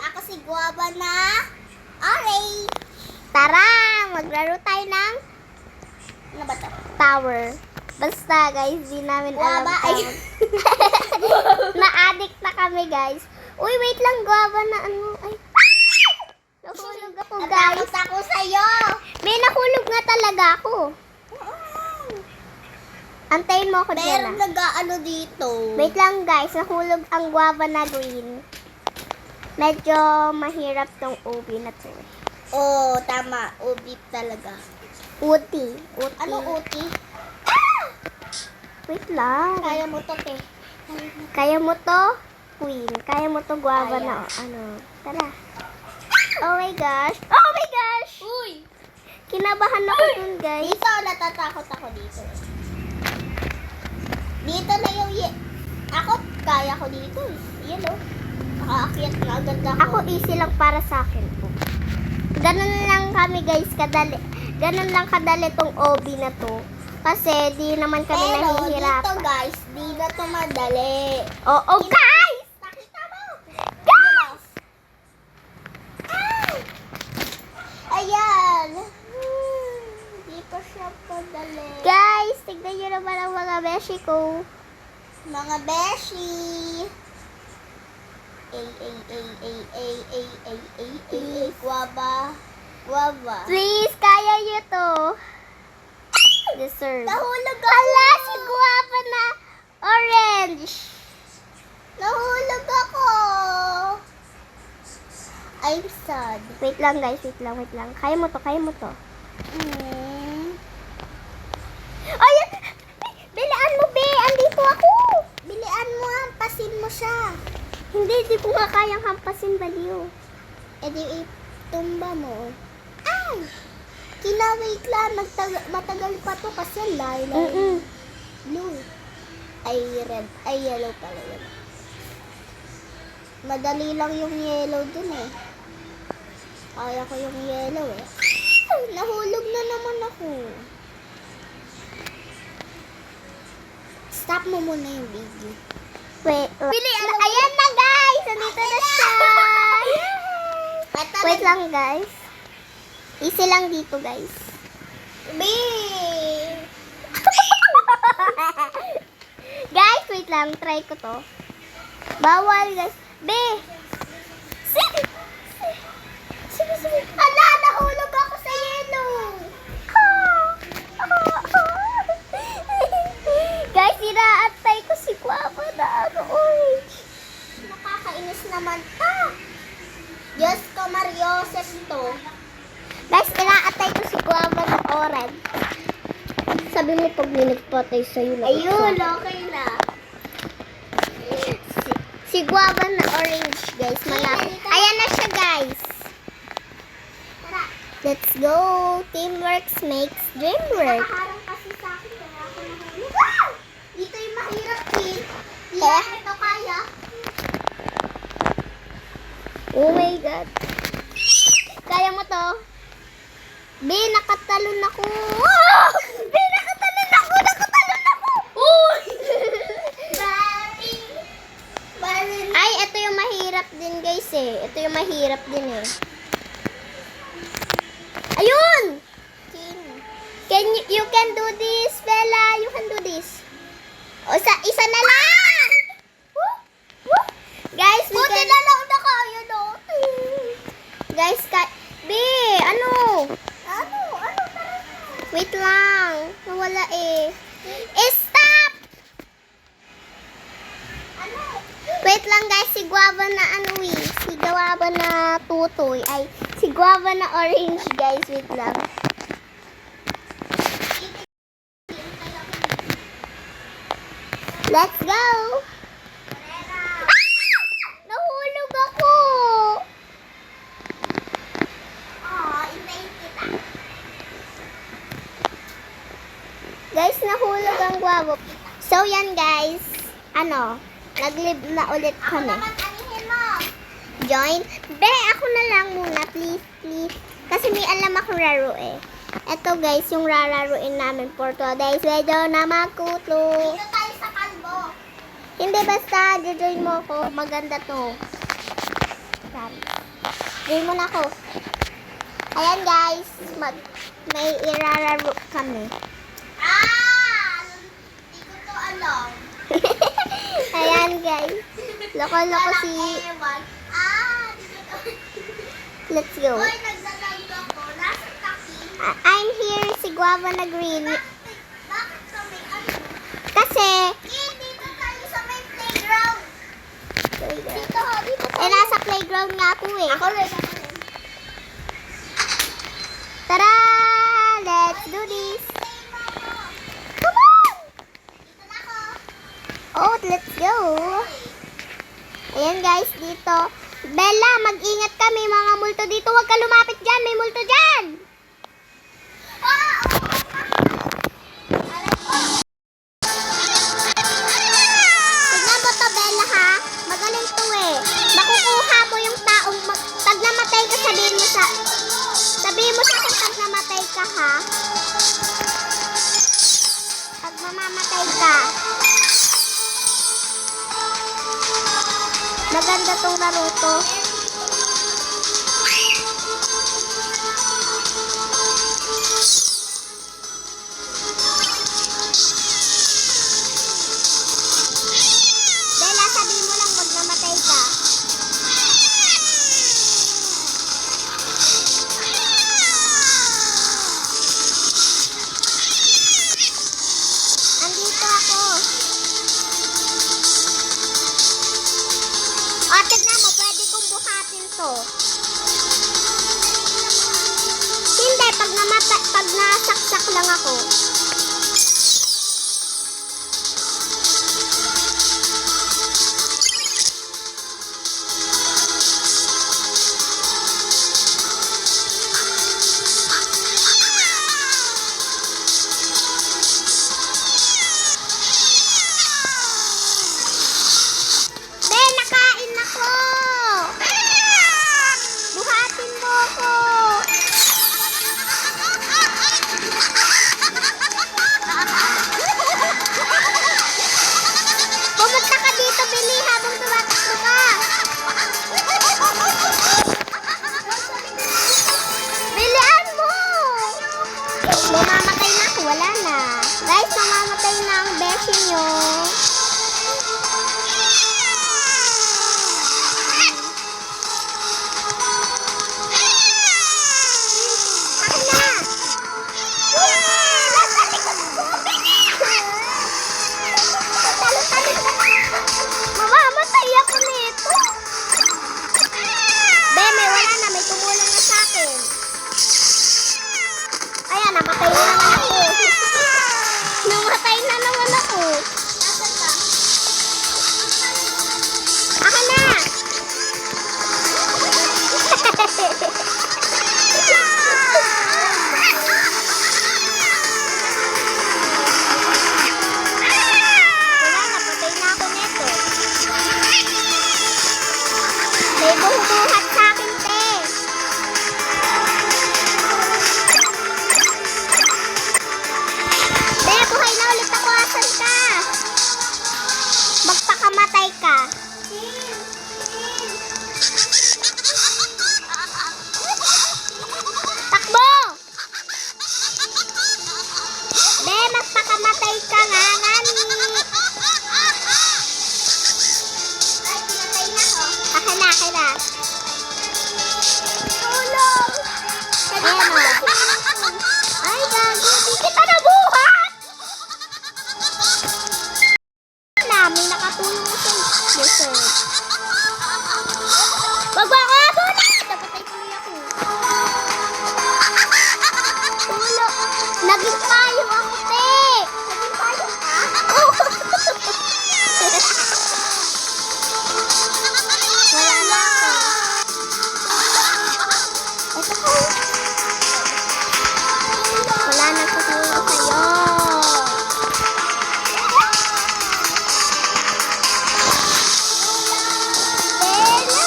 Ako si Guava na orange. Tara, maglaro tayo ng Ano ba to? tower. Basta guys, di namin alam Guava ay... Na-addict na kami guys. Uy, wait lang, guava na ano. Ay. Nahulog ako guys. Natakot ako sa'yo. May nahulog nga talaga ako. Antayin mo ako dyan Meron ah. nag-ano dito. Wait lang guys, nahulog ang guava na green. Medyo mahirap tong ubi na to. Oo, tama. Ubip talaga. Uti. Uti. Ano uti? Wait lang. Kaya mo to, te. Kaya mo to, queen. Kaya mo to, guava Kaya. na. Ano. Tara. Oh my gosh. Oh my gosh! Uy! Kinabahan ako dun, guys. Dito, natatakot ako dito. Dito na yung Ako, kaya ko dito eh. Yan o. Nakaakyat na agad ako. Ako, easy lang para sa akin po. Ganun lang kami, guys, kadali. Ganun lang kadali tong obi na to. Kasi, di naman kami Pero dito nahihirapan. guys, di na to madali. Oo, guys! Nakita mo? Guys! Ayan. Di pa siya madali. Guys, tignan nyo naman ang mga beshi ko. Mga beshi. Ay, guava. Guava. Please, kaya nyo to. Deserve. Nahulog ako. Ala, si guava na orange. Nahulog ako. I'm sad. Wait lang, guys. Wait lang, wait lang. Kaya mo to, kaya mo to. Ayan! Bilian mo, be! Andito ako! Bilian mo, hampasin mo siya. Hindi, di ko nga kayang hampasin, baliw. E di itumba mo. Ay! Kinawait lang. Matagal pa to kasi ang layo. Blue. Ay, red. Ay, yellow pala yun. Madali lang yung yellow dun eh. Kaya ko yung yellow eh. Nahulog na naman ako. Stop mo muna yung video. Wait, ayan na, guys! Andito na siya! Wait lang, guys. Easy lang dito, guys. Guys, wait lang. Try ko to. Bawal, guys. Be! Sige. Ala, nahulog ako sa yellow. Guys, inaantay ko si Guava na orange. Nakakainis naman ta. Diyos ko, Marioses to. Guys, inaantay ko si Guava na orange. Sabi mo pag minagpatay sa'yo na. Ayun, okay na. Si Guava na orange, guys. Malapit. Ayan na siya, guys. Tara. Let's go. Teamwork makes dream work. Nakaharang kasi sa akin kaya ako nahulog. Wow! Dito yung mahirap din. Hindi ito kaya. Oh my God. Kaya mo to? Be, nakatalon ako. Oh! Be, nakatalon ako. Uy! Baring. Ay, ito yung mahirap din, guys eh. Ito yung mahirap din eh. Ayun! You can do this, Bella. You can do this. O, isa na lang! Guys, we Buti can... na lang na kaya no. Guys, Be, ano? Ano? Tara. Wait lang. Nawala eh. Stop! Ano? Wait lang guys, si Guava na ano eh. Si Guava na tutoy. Ay, si Guava na orange guys. Wait lang. Let's go! Nahulog ako! Intayin kita. Guys, nahulog ang Guava. So yan guys. Ano? Nag-live na ulit Ako kami. naman, anihin mo. Join? Be, ako na lang muna, please. Kasi may alam akong laro eh. Eto guys, yung rararuin namin for today's video na magkutlo. Dito tayo sa kalbo. Hindi basta, join mo ako. Maganda to. Sorry. Game mo na ako. Ayan guys, may irararo kami. Hindi ko to alam. Ayan guys. Loko-loko si... Hindi ko to. Let's go. Hoy, nagdalag ako. Nasa taki. I'm here si Guava na green. Bakit kami ano? Kasi... Dito tayo sa may playground. Dito, dito tayo. nasa playground nga ako eh. Ako rin, ako rin. Tara! Let's do this! Come on! Dito na ako. Oh, let's go! Ayan guys, dito. Bella, mag-ingat ka. May mga multo dito. Huwag ka lumapit dyan. May multo dyan! Tignan mo to, Bella, ha? Magaling to eh. Makukuha mo yung taong pag namatay ka, sabihin mo sa akin pag namatay ka, ha? Pag mamamatay ka. Maganda tong Naruto. Bella, sabi mo lang pag namatay ka. Andito ako. O, tignan mo, pwede kong buhatin to. Hindi, pag nasaksak lang ako. Be, nakain ako! Buhatin mo ako! Pumunta ka dito, Billy, habang tumatakbo ka. Bilian mo! Mamamatay na ako, wala na. Guys, mamamatay na ang beshi nyo. Ako na! Mamamatay ako nito. Be, wala na. May tumulong na sa akin. Ayan, namatay na naman ako. Namatay na naman ako. Nasaan ka? Ako na! Wala na, patay na ako neto. May bumubuhat sa akin, te. Be, buhay na ulit ako. Asan ka? Magpakamatay ka. Takbo! Be, magpakamatay ka nga, ngani. Ay, pinatay na ako. Akala. Tulong! Ayan o. Ay, gago. Di kita nabuhat! May nakatulong na sa dessert. Wag mo ako abutin! Napatay tuloy ako. Tulong. Naging payong ako, te. Naging payong ka? Oo. Wala na ako. Ito ko. Wala na tutulong sa'yo. Bella!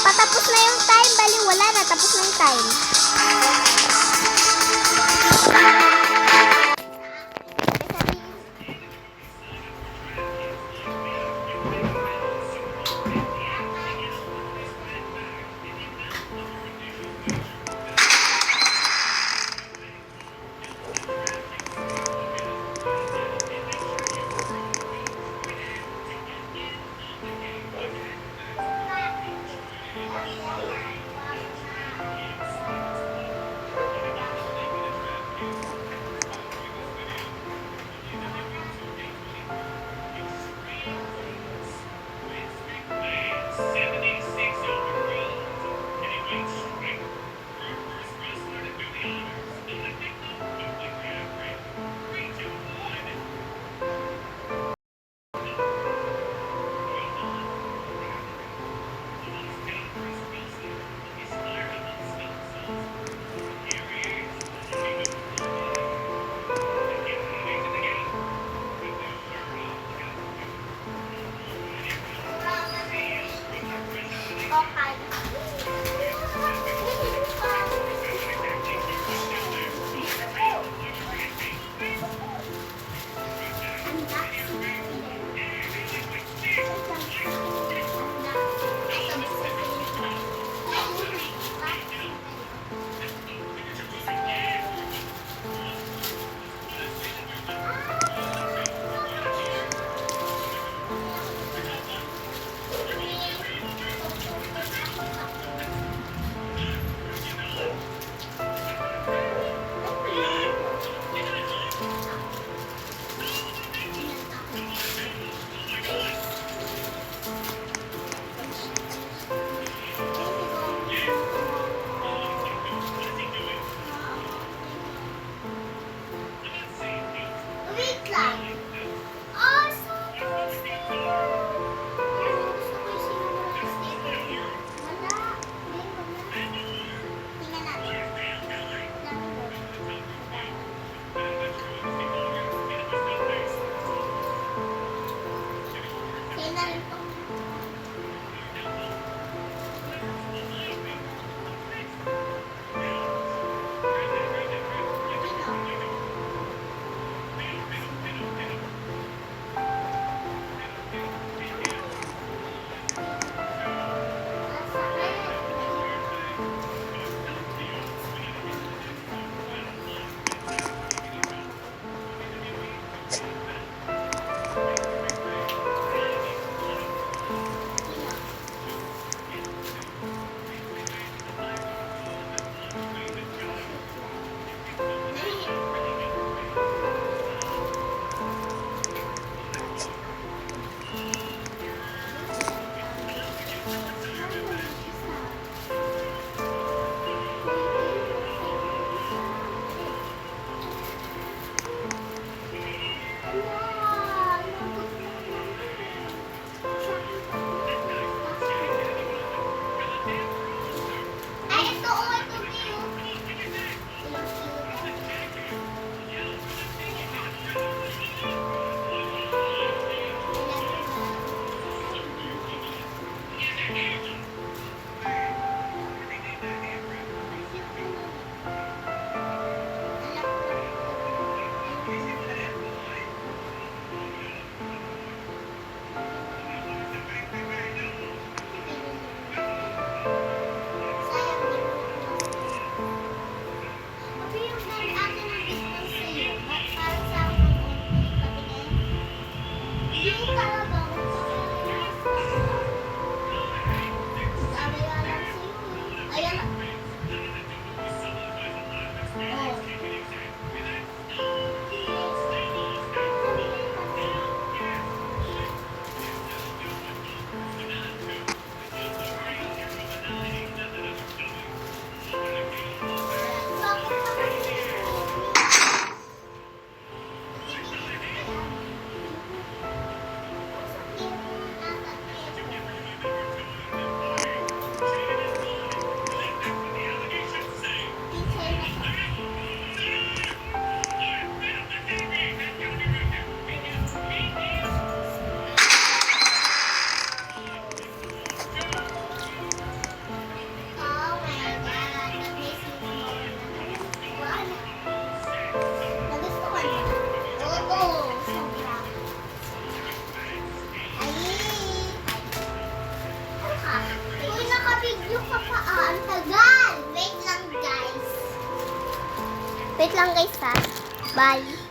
Patapos na yung time, bali wala na, tapos na yung time. lang. Oh, so sticker. Gusto ko yung sinunod na sticker. Wala. Meron na. Tingnan natin. Dami mo. Sa'yo na rin po. Ay, ito o, ito Bill. Uy, naka-video ka pa. Ang tagal. Wait lang, guys. Wait lang guys ha. Bye.